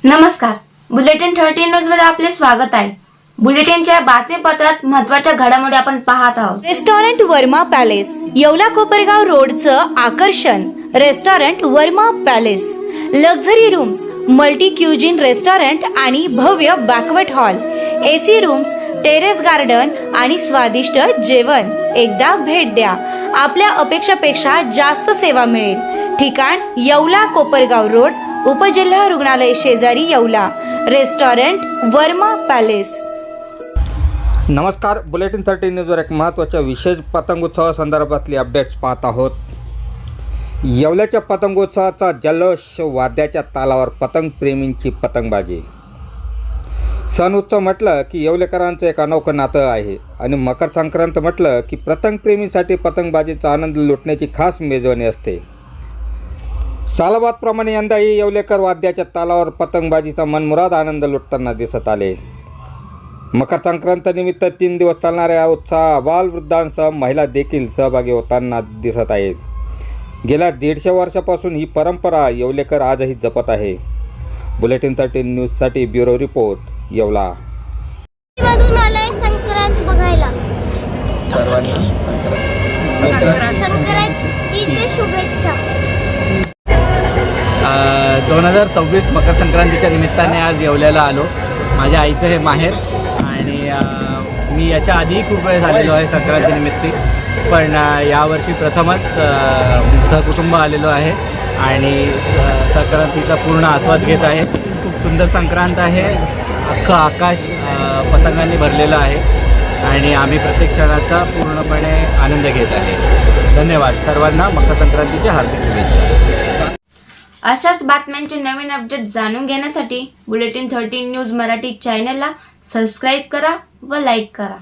नमस्कार, bulletin 13 news मध्ये आपले स्वागत आहे। बुलेटिनच्या बातमीपत्रात महत्त्वाच्या घडामोडी आपण पाहत आहोत। रेस्टॉरंट वर्मा पॅलेस, येवला कोपरगाव रोडचं आकर्षण। Restaurant Verma palace, luxury rooms, multi cuisine restaurant आणि भव्य banquet hall, AC rooms, terrace garden आणि स्वादिष्ट जेवण। एकदा भेट द्या, आपल्या अपेक्षापेक्षा जास्त सेवा मिळेल। ठिकाण येवला कोपरगाव रोड, उपजिल्हा रुग्णालय शेजारी येवला। Restaurant Verma palace. नमस्कार, बुलेटिन 13 न्यूजवर एक महत्त्वाच्या विशेष पतंगोत्सवा संदर्भातली अपडेट्स पाहत आहोत। येवल्याच्या पतंगोत्सवाचा जल्लोष, वाद्याच्या तालावर पतंग प्रेमींची पतंगबाजी। सण उत्सव म्हटलं की येवलेकरांचं एक अनोखं नातं आहे आणि मकर संक्रांत म्हटलं की पतंग प्रेमींसाठी पतंगबाजीचा आनंद लुटण्याची खास मेजवानी असते। सालाबादप्रमाणे यंदाही येवलेकर वाद्याच्या तालावर पतंगबाजीचा मनमुराद आनंद लुटताना दिसत आले। मकर संक्रांतीनिमित्त 3 दिवस चालणाऱ्या या उत्सवात बालवृद्धांसह महिला देखील सहभागी होताना दिसत आहेत। गेल्या 150 वर्षापासून ही परंपरा येवलेकर आजही जपत आहे। बुलेटिन 13 न्यूजसाठी ब्युरो रिपोर्ट, येवला। संक्रांत बघायला सर्वांना संक्रांतीच्या शुभेच्छा। 2026 मकर संक्रांतीच्या निमित्ताने आज येवल्याला आलो। माझ्या आईचं हे माहेर आणि मी याच्या आधी खूप वेळेस आलेलो आहे संक्रांतीनिमित्त, पण यावर्षी प्रथमच सहकुटुंब आलेलो आहे आणि संक्रांतीचा पूर्ण आस्वाद घेत आहे। खूप सुंदर संक्रांत आहे, अख्खं आकाश पतंगांनी भरलेलं आहे आणि आम्ही प्रत्येक क्षणाचा पूर्णपणे आनंद घेत आहे। धन्यवाद सर्वांना, मकर संक्रांतीच्या हार्दिक शुभेच्छा। अशाच बातम्यांचे नवीन अपडेट जाणून घेण्यासाठी बुलेटिन 13 न्यूज मराठी चॅनलला सबस्क्राईब करा व लाईक करा।